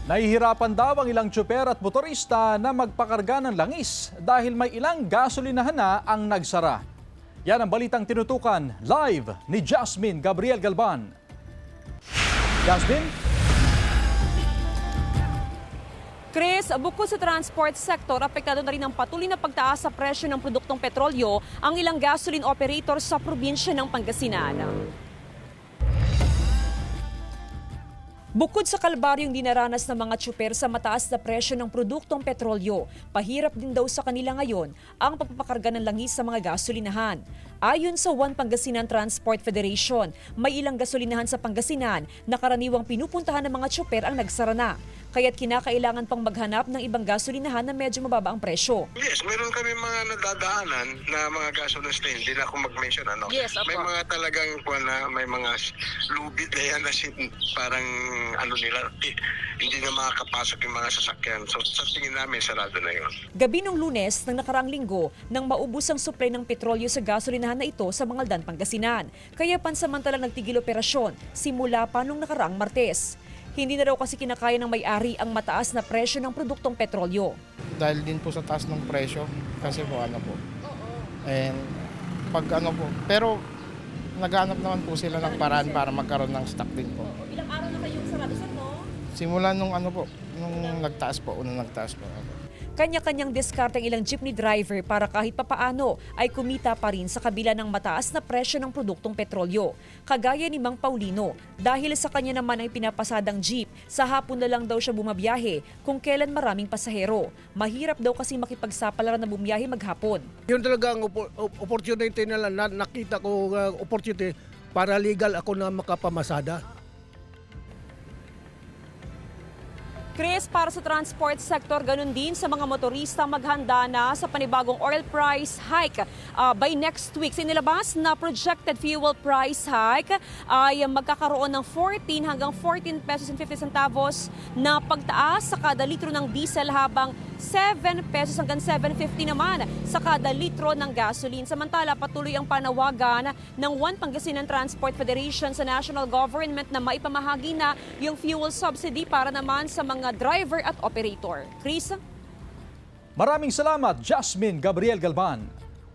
Nahihirapan daw ang ilang tsuper at motorista na magpakarga ng langis dahil may ilang gasolinahan na ang nagsara. Yan ang balitang tinutukan live ni Jasmine Gabriel Galban. Jasmine? Chris, bukod sa transport sector, apektado na rin ang patuloy na pagtaas sa presyo ng produktong petrolyo ang ilang gasoline operators sa probinsya ng Pangasinan. Bukod sa kalbaryong dinaranas ng mga tsuper sa mataas na presyo ng produktong petrolyo, pahirap din daw sa kanila ngayon ang pagpapakarga ng langis sa mga gasolinahan. Ayon sa One Pangasinan Transport Federation, may ilang gasolinahan sa Pangasinan na karaniwang pinupuntahan ng mga tsuper ang nagsara na. Kaya't kinakailangan pang maghanap ng ibang gasolinahan na medyo mababa ang presyo. Yes, meron kami mga nadadaanan na mga gasoline station. Hindi na ako mag-mention ano. Yes, may mga talagang na may mga lubid na yan na parang ano nila, hindi na makakapasok yung mga sasakyan. So sa tingin namin, sarado na yun. Gabi nung Lunes ng nakaraang linggo nang maubos ang supply ng petrolyo sa gasolinahan na ito sa Mangaldan, Pangasinan. Kaya pansamantalang nagtigil operasyon simula pa nung nakaraang Martes. Hindi na raw kasi kinakaya ng may-ari ang mataas na presyo ng produktong petrolyo. Dahil din po sa taas ng presyo kasi po ano po. And pag ano po, pero naghahanap naman po sila ng paraan para magkaroon ng stock din po. Ilang araw na kayong sarado, sir, no? Simula nung ano po, nung nagtaas po, unang nagtaas po. Kanya-kanyang diskarte ang ilang jeepney driver para kahit papaano ay kumita pa rin sa kabila ng mataas na presyo ng produktong petrolyo. Kagaya ni Mang Paulino, dahil sa kanya naman ay pinapasadang jeep, sa hapon na lang daw siya bumabiyahe kung kailan maraming pasahero. Mahirap daw kasi makipagsapalaran na bumiyahe maghapon. Yun talaga ang opportunity na lang, nakita ko opportunity para legal ako na makapamasada. Chris, para sa transport sector, ganun din sa mga motorista maghanda na sa panibagong oil price hike. By next week, sinilabas na projected fuel price hike ay magkakaroon ng 14 hanggang 14 pesos and 50 centavos na pagtaas sa kada litro ng diesel habang 7 pesos hanggang 7.50 naman sa kada litro ng gasoline. Samantala, patuloy ang panawagan ng One Pangasinan Transport Federation sa national government na maipamahagi na yung fuel subsidy para naman sa mga driver at operator. Chris? Maraming salamat, Jasmine Gabriel Galban.